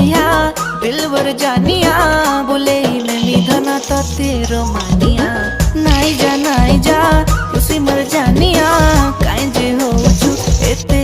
बढ़िया दिलवर जानिया बोले मैं धना तो तेरो मानिया नाई जा खुशी मर जानिया काई जे हो छु एते